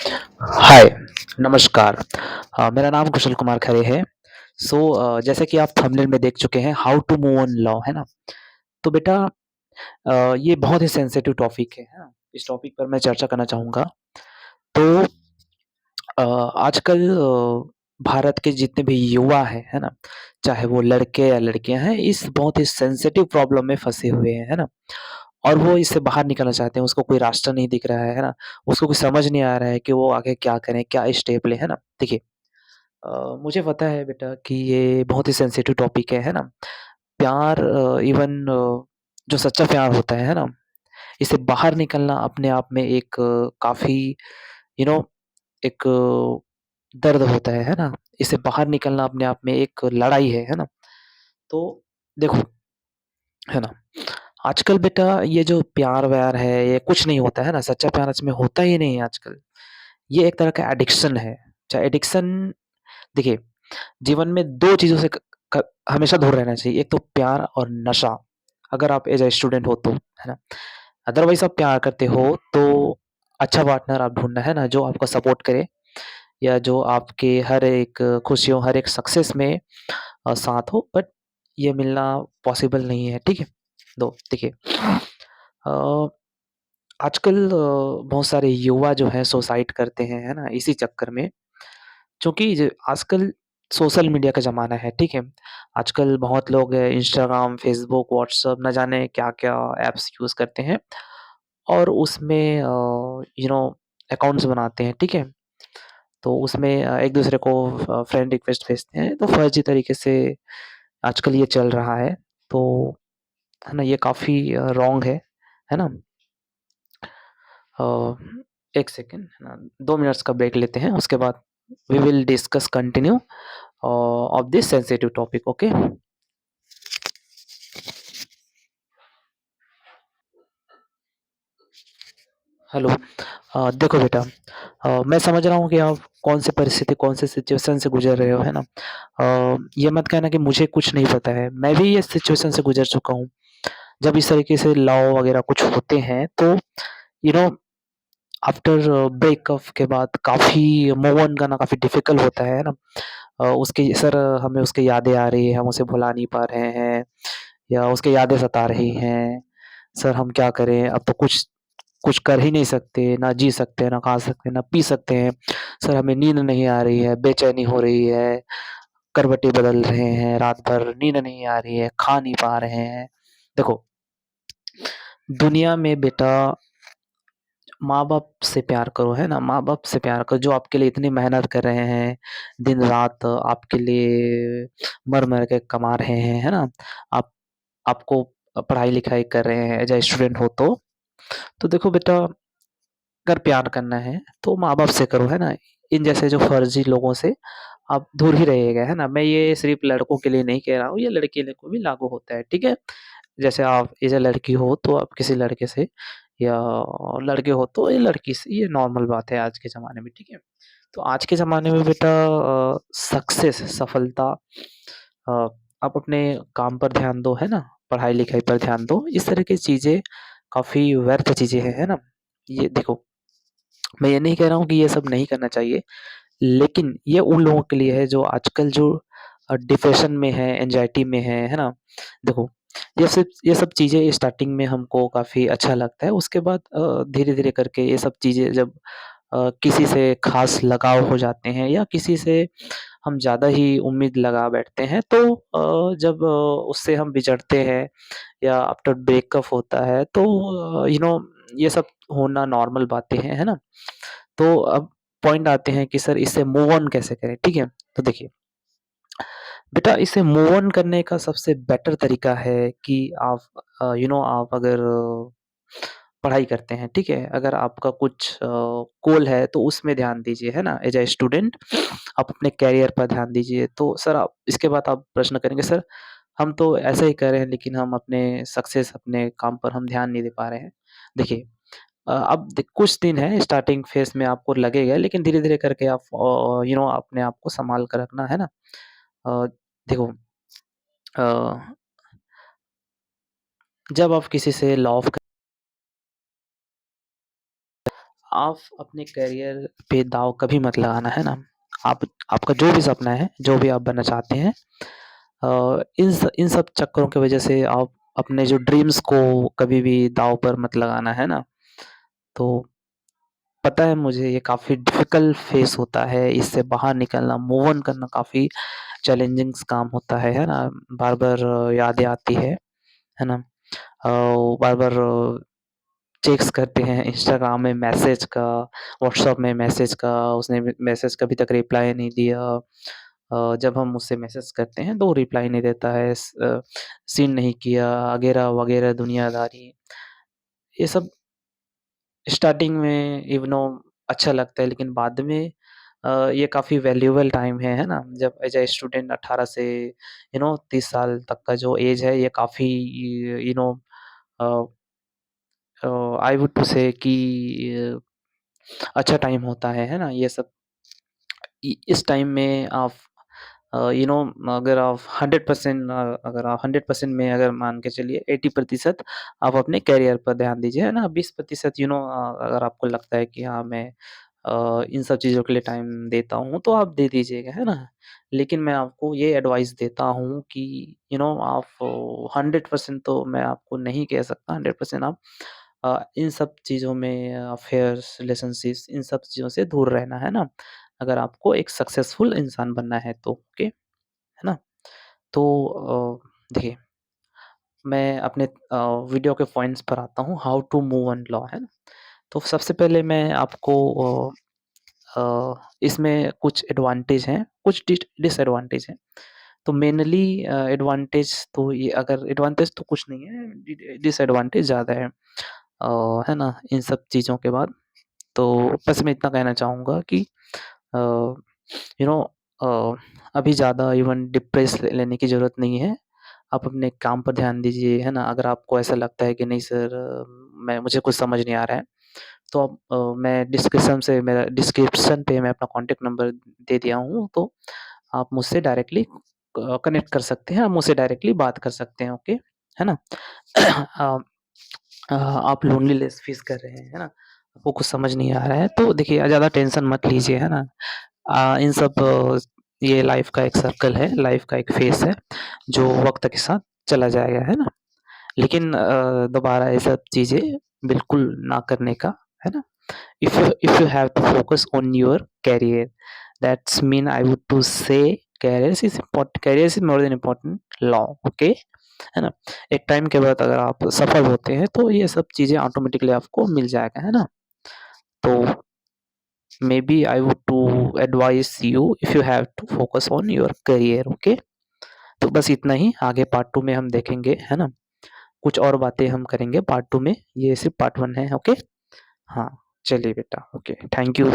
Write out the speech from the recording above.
हाय, नमस्कार। मेरा नाम कुशल कुमार खरे है। जैसे कि आप थंबनेल में देख चुके हैं, how to move on love, है ना? तो बेटा, ये बहुत ही सेंसिटिव टॉपिक है ना? इस टॉपिक पर मैं चर्चा करना चाहूँगा। तो आजकल भारत के जितने भी युवा हैं, है ना? चाहे वो लड़के या लड़कियाँ हैं, इस बहुत ही सेंसिटिव प्रॉब्लम में फँसे हुए हैं, है ना? और वो इससे बाहर निकलना चाहते हैं, उसको कोई रास्ता नहीं दिख रहा है ना? उसको कुछ समझ नहीं आ रहा है कि वो आगे क्या करें, क्या स्टेप लें, है ना? देखिए, मुझे पता है बेटा कि ये बहुत ही सेंसिटिव टॉपिक है ना? प्यार, इवन जो सच्चा प्यार होता है ना? इससे बाहर निकलना अपने आप में एक काफ़ी यू नो एक दर्द होता है ना? इससे बाहर निकलना अपने आप में एक लड़ाई है ना? तो देखो, है ना? आजकल बेटा ये जो प्यार-व्यार है, ये कुछ नहीं होता है ना? सच्चा प्यार इसमें होता ही नहीं है आजकल। ये एक तरह का एडिक्शन है। चाहे एडिक्शन देखिए, जीवन में 2 चीज़ों से क क हमेशा दूर रहना चाहिए, एक तो प्यार और नशा। अगर आप एज़ अ स्टूडेंट हो तो, है ना? अदरवाइज़ आप प्यार करते हो तो अच्छा पार्टनर आप ढूँढना, है ना? जो आपको सपोर्ट करे या जो आपके हर एक खुशियों, हर एक सक्सेस में साथ हो, बट ये मिलना पॉसिबल नहीं है, ठीक है? दो देखिए, अ, आजकल बहुत सारे युवा जो हैं सुसाइड करते हैं, है ना? इसी चक्कर में, चूँकि ज आजकल सोशल मीडिया का ज़माना है, ठीक है? आजकल बहुत लोग इंस्टाग्राम, फ़ेसबुक, व्हाट्सएप न जाने क्या-क्या ऐप्स यूज़ करते हैं और उसमें अकाउंट्स बनाते हैं, ठीक है? तो उसमें एक-दूसरे को फ्रेंड रिक्वेस्ट भेजते हैं, तो फ़र्ज़ी तरीके से आजकल ये चल रहा है। तो है ना, ये काफ़ी रॉन्ग है ना? अ, 1 सेकंड, है ना, 2 मिनट्स का ब्रेक लेते हैं, उसके बाद we will discuss continue of this sensitive topic, okay? Hello. देखो बेटा, मैं समझ रहा हूँ कि आप कौन सी परिस्थिति, कौन से सिचुएशन से गुज़र रहे हो, है ना? ये मत कहना कि मुझे कुछ नहीं पता है, मैं भी ये सिचुएशन से गुज़र चुका हूँ। जब इस तरीके से लव वगैरह कुछ होते हैं तो यू नो आफ्टर ब्रेकअप के बाद काफ़ी मूव ऑन करना काफ़ी डिफ़िकल्ट होता है ना? उसकी सर हमें उसकी यादें आ रही हैं, हम उसे भुला नहीं पा रहे हैं या उसकी यादें सता रही हैं। सर हम क्या करें? अब तो कुछ कुछ कर ही नहीं सकते, ना जी सकते, ना खा सकते, ना पी सकते हैं। सर हमें नींद नहीं आ रही है, बेचैनी हो रही है, करवटें बदल रहे हैं, रात भर नींद नहीं आ रही है, खा नहीं पा रहे हैं। देखो, दुनिया में बेटा माँ-बाप से प्यार करो, है ना? माँ-बाप से प्यार करो, जो आपके लिए इतनी मेहनत कर रहे हैं, दिन-रात आपके लिए मर-मर के कमा रहे हैं, है ना? आप आपको पढ़ाई-लिखाई कर रहे हैं, एज़ अ स्टूडेंट हो तो। तो देखो बेटा, अगर प्यार करना है, तो माँ-बाप से करो, है ना? इन जैसे जो फर्ज़ी लोगों से आप दूर ही रहिएगा, है ना? मैं ये सिर्फ़ लड़कों के लिए नहीं कह रहा हूँ, ये लड़के को भी लागू होता है, ठीक है? जैसे आप एज़ अ लड़की हो, तो आप किसी लड़के से या लड़के हो तो ये लड़की से, ये नॉर्मल बात है आज के ज़माने में, ठीक है? तो आज के ज़माने में बेटा, सक्सेस, सफलता, अ, आप अपने काम पर ध्यान दो, है ना? पढ़ाई-लिखाई पर ध्यान दो, इस तरह की चीज़ें काफ़ी व्यर्थ चीज़ें हैं, है ना? ये देखो, मैं ये नहीं कह रहा हूँ कि ये सब नहीं करना चाहिए, लेकिन ये उन लोगों के लिए है जो आजकल जो डिप्रेशन में है, एंग्ज़ायटी में है ना? देखो, ये सब चीज़ें स्टार्टिंग में हमको काफ़ी अच्छा लगता है, उसके बाद धीरे-धीरे करके ये सब चीज़ें जब किसी से ख़ास लगाव हो जाते हैं या किसी से हम ज़्यादा ही उम्मीद लगा बैठते हैं, तो जब उससे हम बिछड़ते हैं या आफ्टर ब्रेकअप होता है, तो ये सब होना नॉर्मल बातें हैं, है ना? तो अब पॉइंट आते हैं कि सर इससे मूव ऑन कैसे करें, ठीक है? तो देखिए, बेटा इससे मूव ऑन करने का सबसे बेटर तरीका है कि आप आप अगर पढ़ाई करते हैं, ठीक है? अगर आपका कुछ गोल है तो उसमें ध्यान दीजिए, है ना? एज़ अ स्टूडेंट आप अपने करियर पर ध्यान दीजिए। तो सर आप इसके बाद आप प्रश्न करेंगे, सर हम तो ऐसा ही कर रहे हैं लेकिन हम अपने सक्सेस, अपने काम पर हम ध्यान नहीं दे पा रहे हैं। देखिए, अब कुछ दिन है स्टार्टिंग फेज़ में आपको लगेगा, लेकिन धीरे-धीरे करके आप अपने आप को सँभाल कर रखना, है ना? अ, देखो, अ, जब आप किसी से लव आप अपने करियर पे दाँव कभी मत लगाना, है ना? आप आपका जो भी सपना है, जो भी आप बनना चाहते हैं इन सब चक्करों की वजह से आप अपने जो ड्रीम्स को कभी भी दाँव पर मत लगाना, है ना? तो पता है मुझे ये काफ़ी डिफ़िकल्ट फ़ेज़ होता है, इससे बाहर निकलना, मूव ऑन करना काफ़ी चैलेंजिंग्स काम होता है ना? बार-बार यादें आती है ना? बार-बार चेक्स करते हैं इंस्टाग्राम में मैसेज का, व्हाट्सएप में मैसेज का, उसने मैसेज का अभी तक रिप्लाई नहीं दिया। जब हम उससे मैसेज करते हैं तो वो रिप्लाई नहीं देता है, सीन नहीं किया, वगैरह दुनियादारी। ये सब स्टार्टिंग में अच्छा लगता है लेकिन बाद में ये काफ़ी वैल्यूएबल टाइम है ना? जब एज़ अ स्टूडेंट 18 से 30 साल तक का जो एज है ये काफ़ी you know a I would to say कि अच्छा टाइम होता है ना? ये सब इस टाइम में आप अगर आप 100% अगर आप 100% में अगर मान के चलिए 80% आप अपने करियर पर ध्यान दीजिए, है ना? 20% अगर आपको लगता है कि हाँ, मैं इन सब चीज़ों के लिए टाइम देता हूँ, तो आप दे दीजिएगा, है ना? लेकिन मैं आपको ये एडवाइस देता हूँ कि आप 100% तो मैं आपको नहीं कह सकता, 100% आप इन सब चीज़ों में अफेयर्स, रिलेशनशिप्स इन सब चीज़ों से दूर रहना, है ना? अगर आपको एक सक्सेसफुल इंसान बनना है तो, ओके, है ना? तो देखिए, मैं अपने वीडियो के पॉइंट्स पर आता हूँ, how to move on law, है ना? तो सबसे पहले मैं आपको इसमें कुछ एडवांटेज हैं, कुछ डिसएडवांटेज हैं। तो मेनली एडवांटेज तो ये अगर एडवांटेज तो कुछ नहीं है, डिसएडवांटेज ज़्यादा है ना? इन सब चीज़ों के बाद। तो बस मैं इतना कहना चाहूँगा कि अ, यू नो अ, अभी ज़्यादा इवन डिप्रेस लेने की ज़रूरत नहीं है। आप अपने काम पर ध्यान दीजिए, है ना? अगर आपको ऐसा लगता है कि नहीं सर मैं मुझे कुछ समझ नहीं आ रहा है, तो आप मैं डिस्क्रिप्शन पे मैं अपना कॉन्टैक्ट नंबर दे दिया हूँ, तो आप मुझसे डायरेक्टली कनेक्ट कर सकते हैं, आप मुझसे डायरेक्टली बात कर सकते हैं, ओके? है ना? अ आप लोनलीनेस फ़ील कर रहे हैं, है ना? आपको कुछ समझ नहीं आ रहा है, तो देखिए ज़्यादा टेंशन मत लीजिए, है ना? इन सब ये लाइफ़ का एक सर्कल है, लाइफ़ का एक फ़ेज़ है, जो वक़्त के साथ चला जाएगा, है ना? लेकिन दोबारा ये सब चीज़ें बिल्कुल ना करने का, है ना? If you have to focus on your career, that's mean I would to say career is more than important law, okay? है ना? एक टाइम के बाद अगर आप सफल होते हैं, तो ये सब चीज़ें ऑटोमेटिकली आपको मिल जाएगा, है ना? तो maybe I would to advise you if you have to focus on your career, okay? तो बस इतना ही, आगे पार्ट 2 में हम देखेंगे, है ना? कुछ और बातें हम करेंगे पार्ट 2 में, ये सिर्फ़ पार्ट 1 है, ओके? हाँ, चलिए बेटा, ओके, थैंक यू।